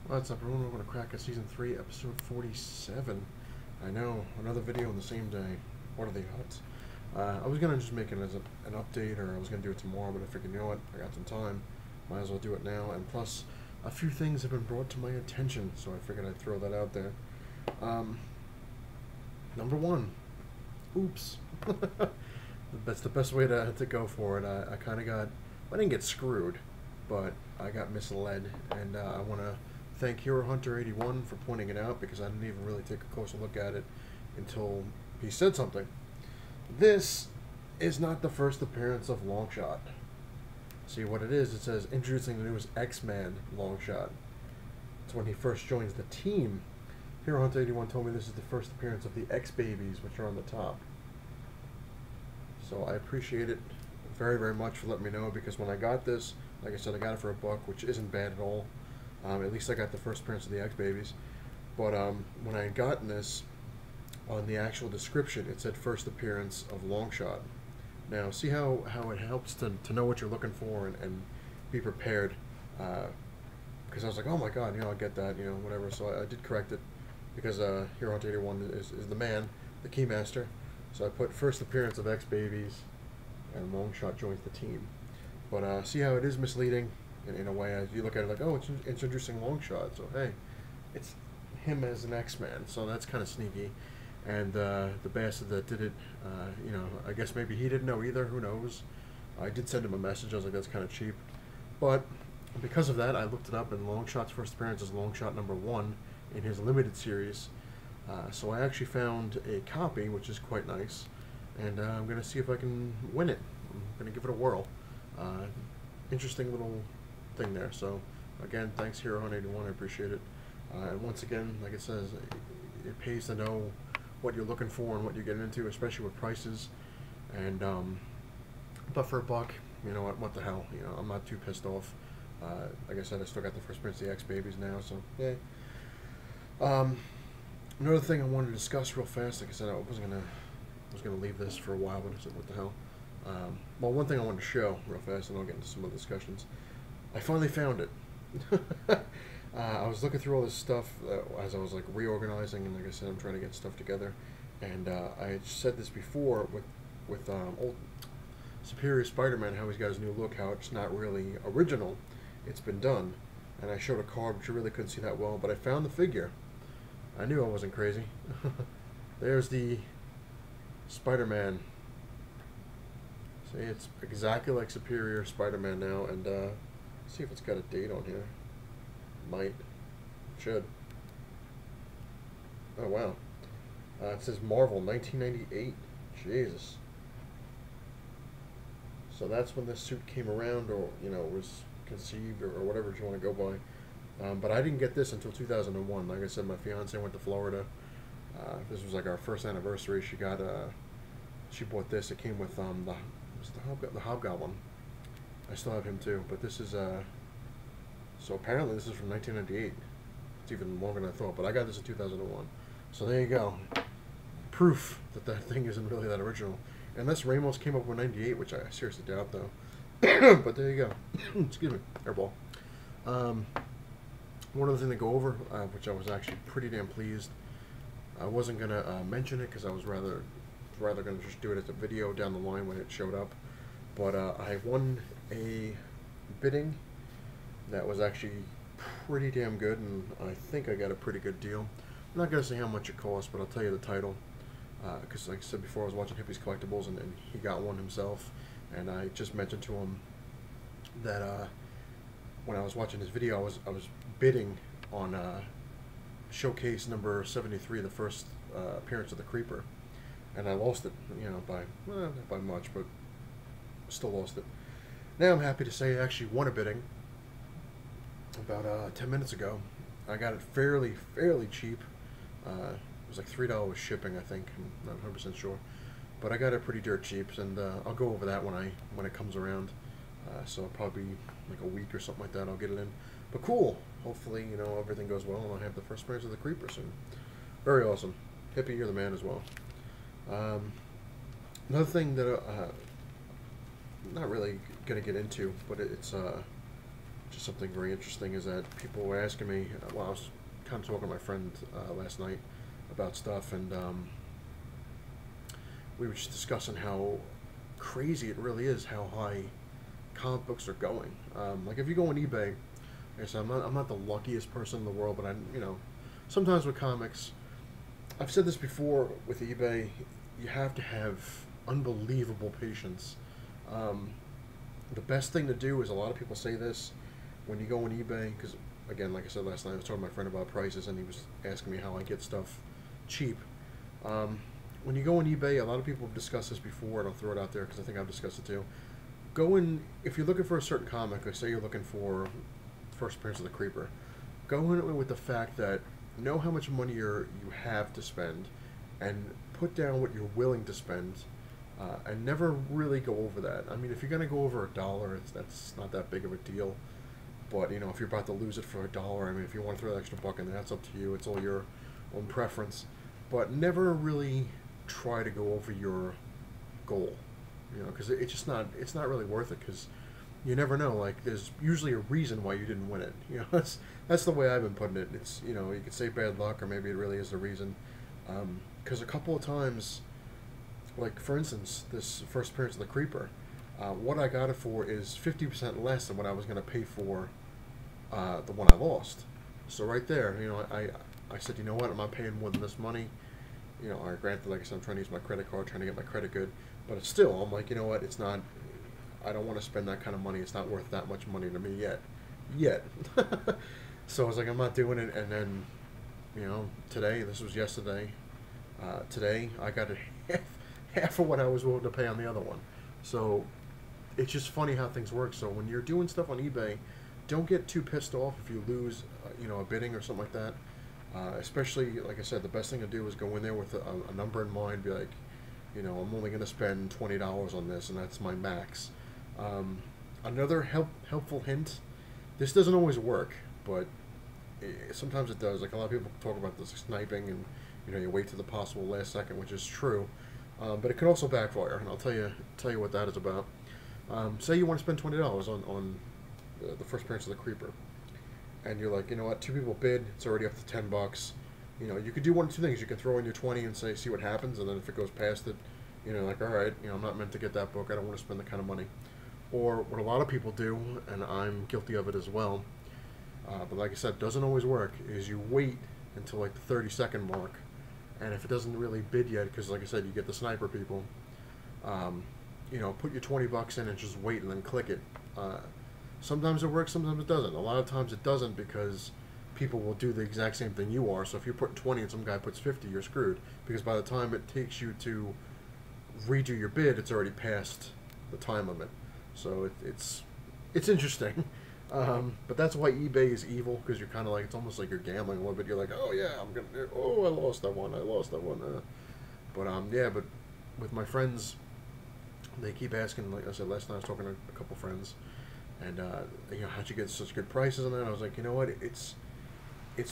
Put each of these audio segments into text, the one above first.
What's up, everyone? We're going to crack a Season 3, Episode 47. I know, another video on the same day. What are the odds? I was going to just make it as an update, or I was going to do it tomorrow, but I figured, you know what, I got some time. Might as well do it now. And plus, a few things have been brought to my attention, so I figured I'd throw that out there. Number one. Oops. That's the best way to go for it. I kind of got, I didn't get screwed, but I got misled, and I want to thank Hero Hunter 81 for pointing it out, because I didn't even really take a closer look at it until he said something. This is not the first appearance of Longshot. See what it is? It says introducing the newest X-Man Longshot. It's when he first joins the team. Hero Hunter 81 told me this is the first appearance of the X-Babies, which are on the top. So I appreciate it very, very much for letting me know, because when I got this, like I said, I got it for $1, which isn't bad at all. At least I got the first appearance of the X-Babies. But when I had gotten this, on the actual description, it said first appearance of Longshot. Now, see how it helps to know what you're looking for and be prepared. Because I was like, oh my god, I'll get that, whatever. So I did correct it, because Hero Hunter 81 is the man, the keymaster. So I put first appearance of X-Babies, and Longshot joins the team. But see how it is misleading in a way. As you look at it like, oh, it's introducing Longshot. So hey, it's him as an X-Man. So that's kind of sneaky. And the bastard that did it, I guess maybe he didn't know either. Who knows? I did send him a message. I was like, that's kind of cheap. But because of that, I looked it up, and Longshot's first appearance is Longshot #1 in his limited series. So I actually found a copy, which is quite nice, and I'm going to see if I can win it. I'm going to give it a whirl. Interesting little thing there. So again, thanks Hero Hunter 81, I appreciate it. And once again, like it says, it pays to know what you're looking for and what you're getting into, especially with prices. And but for $1, you know what the hell, I'm not too pissed off. Like I said, I still got the first appearance of the X-Babies now, so yeah. Another thing I wanted to discuss real fast, like I said, I was gonna leave this for a while, but I said, what the hell? Well, one thing I wanted to show real fast, and I'll get into some other discussions. I finally found it. I was looking through all this stuff as I was like reorganizing, and like I said, I'm trying to get stuff together. And I had said this before with old Superior Spider-Man, how he's got his new look, how it's not really original. It's been done. And I showed a card, which you really couldn't see that well, but I found the figure. I knew I wasn't crazy. There's the Spider-Man. See, it's exactly like Superior Spider-Man now, and see if it's got a date on here. Might. Should. Oh, wow. It says Marvel, 1998. Jesus. So that's when this suit came around, or, was conceived, or whatever you want to go by. But I didn't get this until 2001. Like I said, my fiance went to Florida. This was like our first anniversary. She bought this. It came with the Hobgoblin. I still have him too, but this is so apparently this is from 1998. It's even longer than I thought, but I got this in 2001. So there you go. Proof that that thing isn't really that original. Unless Ramos came up with 98, which I seriously doubt, though. But there you go. Excuse me. Airball. One other thing to go over, which I was actually pretty damn pleased. I wasn't going to mention it, because I was rather going to just do it as a video down the line when it showed up. But I won a bidding that was actually pretty damn good, and I think I got a pretty good deal. I'm not going to say how much it cost, but I'll tell you the title. Because like I said before, I was watching Hippie's Collectibles, and he got one himself. And I just mentioned to him that when I was watching his video, I was bidding on showcase number 73, the first appearance of the Creeper. And I lost it, not by much, but still lost it. Now I'm happy to say I actually won a bidding about 10 minutes ago. I got it fairly cheap. It was like $3 shipping, I think. I'm not 100% sure, but I got it pretty dirt cheap, and I'll go over that when it comes around. So probably like a week or something like that, I'll get it in. But cool. Hopefully, everything goes well, and I'll have the first appearance of the Creeper soon. Very awesome. Hippie, you're the man as well. Another thing that I'm not really gonna get into, but it's just something very interesting is that people were asking me. Well, I was kind of talking to my friend last night about stuff, and we were just discussing how crazy it really is how high comic books are going. Like if you go on eBay, like I said, I'm not the luckiest person in the world, but sometimes with comics, I've said this before with eBay, you have to have unbelievable patience. The best thing to do is, a lot of people say this when you go on eBay, because again, like I said last night, I was talking to my friend about prices, and he was asking me how I get stuff cheap. When you go on eBay, a lot of people have discussed this before, and I'll throw it out there because I think I've discussed it too. Go in, if you're looking for a certain comic, like say you're looking for first appearance of the Creeper, go in with the fact that know how much money you have to spend, and put down what you're willing to spend, and never really go over that. I mean, if you're going to go over $1, that's not that big of a deal. But, you know, if you're about to lose it for $1, I mean, if you want to throw that extra buck in there, that's up to you. It's all your own preference. But never really try to go over your goal, you know, because it's not really worth it, because you never know. Like, there's usually a reason why you didn't win it. You know, that's the way I've been putting it. It's, you know, you could say bad luck, or maybe it really is the reason. Because a couple of times, like for instance, this first appearance of the Creeper, what I got it for is 50% less than what I was going to pay for the one I lost. So right there, you know, I said, you know what, I'm not paying more than this money. You know, granted, like I said, I'm trying to use my credit card, trying to get my credit good, but it's still, I'm like, you know what, it's not, I don't want to spend that kind of money. It's not worth that much money to me yet. So I was like, I'm not doing it. And then, you know, today, this was yesterday, today I got it half of what I was willing to pay on the other one. So it's just funny how things work. So when you're doing stuff on eBay, don't get too pissed off if you lose, you know, a bidding or something like that. Especially, like I said, the best thing to do is go in there with a number in mind. Be like, you know, I'm only going to spend $20 on this, and that's my max. Another helpful hint: this doesn't always work, but sometimes it does. Like a lot of people talk about this sniping, and you know, you wait to the possible last second, which is true. But it can also backfire, and I'll tell you what that is about. Say you want to spend $20 on the first appearance of the Creeper, and you're like, you know what, 2 people bid, it's already up to $10. You know, you could do one of 2 things. You can throw in your 20 and say, see what happens, and then if it goes past it, you know, like, all right, you know, I'm not meant to get that book. I don't want to spend the kind of money. Or what a lot of people do, and I'm guilty of it as well, but like I said, it doesn't always work, is you wait until like the 30-second mark, and if it doesn't really bid yet, because like I said, you get the sniper people, you know, put your $20 in and just wait and then click it. Sometimes it works, sometimes it doesn't. A lot of times it doesn't, because people will do the exact same thing you are. So if you're putting 20 and some guy puts 50, you're screwed, because by the time it takes you to redo your bid, it's already past the time limit. So it's interesting. But that's why eBay is evil, because you're kind of like, it's almost like you're gambling a little bit. You're like, oh yeah, I lost that one. But yeah, but with my friends, they keep asking, like I said last night, I was talking to a couple friends, and you know, how'd you get such good prices on that? I was like, you know what, it's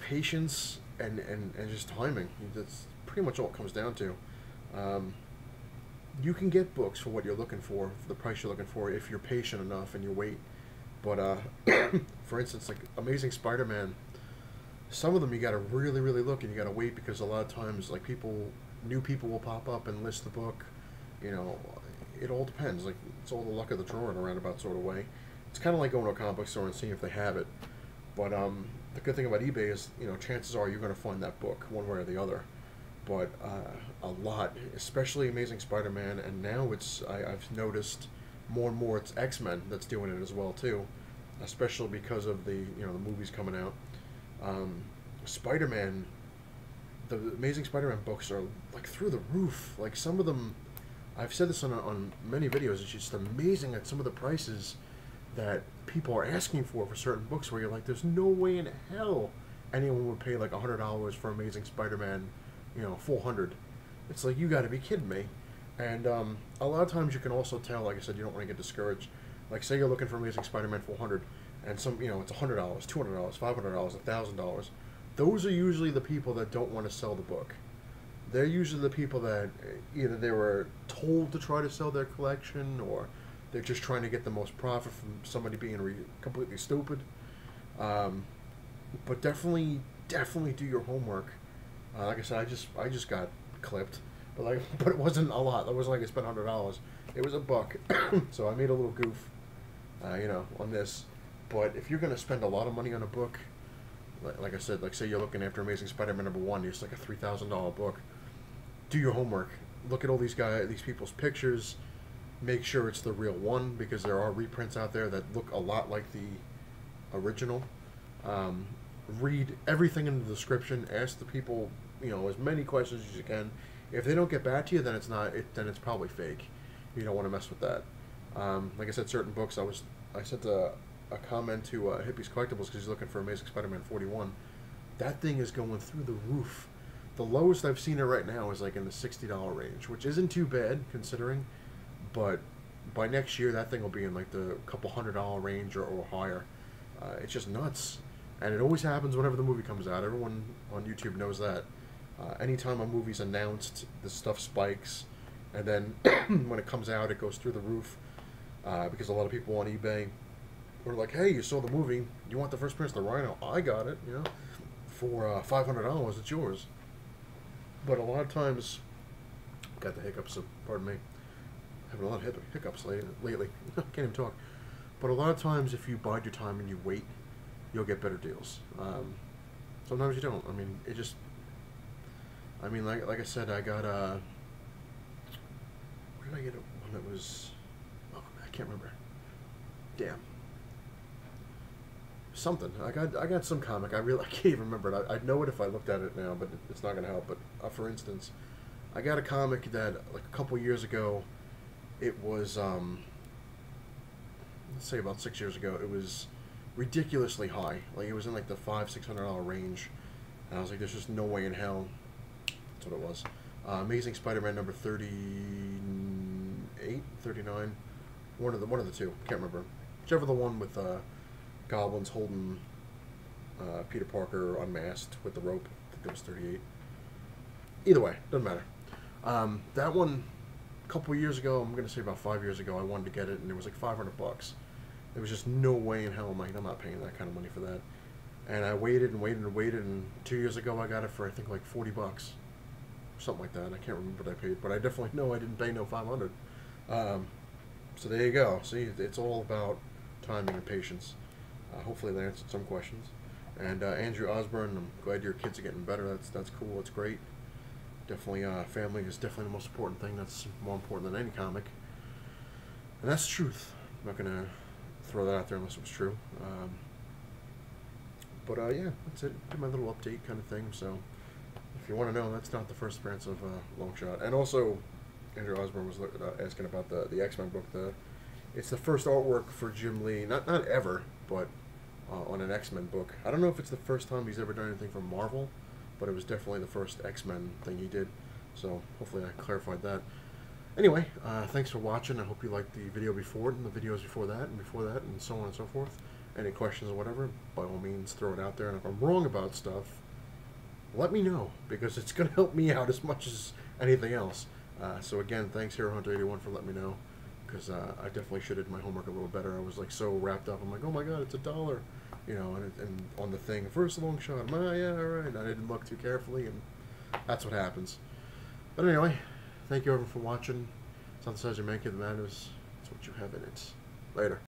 patience and just timing. That's pretty much all it comes down to. You can get books for what you're looking for the price you're looking for, if you're patient enough and you wait. But for instance, like Amazing Spider-Man, some of them you got to really look, and you got to wait, because a lot of times, like, new people will pop up and list the book. You know, it all depends. Like, it's all the luck of the draw in a roundabout sort of way. It's kind of like going to a comic book store and seeing if they have it. But the good thing about eBay is, you know, chances are you're going to find that book one way or the other. But a lot, especially Amazing Spider-Man, and now I've noticed more and more it's X-Men that's doing it as well too, especially because of the movies coming out. Spider-Man, the Amazing Spider-Man books are like through the roof. Like some of them, I've said this on many videos. It's just amazing at some of the prices that people are asking for certain books, where you're like, there's no way in hell anyone would pay like $100 for Amazing Spider-Man, $400. It's like, you got to be kidding me. And a lot of times you can also tell, like I said, you don't want to get discouraged. Like, say you're looking for Amazing Spider-Man $400, and it's $100, $200, $500, $1,000. Those are usually the people that don't want to sell the book. They're usually the people that either they were told to try to sell their collection, or They're just trying to get the most profit from somebody being completely stupid. Um, but definitely do your homework. Like I said, I just got clipped, but it wasn't a lot. It wasn't like I spent $100. It was $1, so I made a little goof, on this. But if you're gonna spend a lot of money on a book, like I said, like say you're looking after Amazing Spider-Man #1, it's like a $3,000 book. Do your homework. Look at all these people's pictures. Make sure it's the real one, because there are reprints out there that look a lot like the original. Read everything in the description. Ask the people, as many questions as you can. If they don't get back to you, then then it's probably fake. You don't want to mess with that. Like I said, certain books, I sent a comment to Hippie's Collectibles because he's looking for Amazing Spider-Man 41. That thing is going through the roof. The lowest I've seen it right now is like in the $60 range, which isn't too bad considering. But by next year, that thing will be in like the couple $100 range or higher. It's just nuts. And it always happens whenever the movie comes out. Everyone on YouTube knows that. Anytime a movie's announced, the stuff spikes. And then when it comes out, it goes through the roof. Because a lot of people on eBay are like, hey, you saw the movie. You want the first appearance of the Rhino? I got it, for $500. It's yours. But a lot of times, got the hiccups, so pardon me. Having a lot of hiccups lately. Can't even talk. But a lot of times, if you bide your time and you wait, you'll get better deals. Sometimes you don't. I mean, like I said, I got where did I get one that was? Oh, I can't remember. Damn. Something. I got some comic. I can't even remember it. I'd know it if I looked at it now, but it's not gonna help. But for instance, I got a comic that like a couple years ago. It was let's say about 6 years ago. It was ridiculously high. Like it was in like the $500-600 range, and I was like, "There's just no way in hell." That's what it was. Amazing Spider-Man number 38, 39. One of the two. Can't remember. Whichever the one with goblins holding Peter Parker unmasked with the rope. I think that was 38. Either way, doesn't matter. That one, a couple of years ago, I'm going to say about 5 years ago, I wanted to get it, and it was like $500. There was just no way in hell I'm not paying that kind of money for that. And I waited, and 2 years ago I got it for I think like $40. Something like that. I can't remember what I paid, but I definitely know I didn't pay no $500. So there you go. See, it's all about timing and patience. Hopefully that answered some questions. And Andrew Osborne, I'm glad your kids are getting better. That's cool. It's great. Definitely, family is definitely the most important thing. That's more important than any comic. And that's the truth. I'm not gonna throw that out there unless it was true. Yeah, that's it. Did my little update kind of thing. So if you want to know, that's not the first appearance of Longshot. And also, Andrew Osborne was asking about the X-Men book. It's the first artwork for Jim Lee, not ever, but on an X-Men book. I don't know if it's the first time he's ever done anything for Marvel, but it was definitely the first X-Men thing he did. So hopefully I clarified that. Anyway, thanks for watching. I hope you liked the video before it and the videos before that, and so on and so forth. Any questions or whatever, by all means, throw it out there. And if I'm wrong about stuff, let me know, because it's going to help me out as much as anything else. So again, thanks Hero Hunter 81 for letting me know, because I definitely should have done my homework a little better. I was like so wrapped up. I'm like, oh my god, it's $1, and on the thing, first long shot. I'm like, yeah, all right. And I didn't look too carefully, and that's what happens. But anyway, thank you everyone for watching. It's not the size of your man cave that matters. It's what you have in it. Later.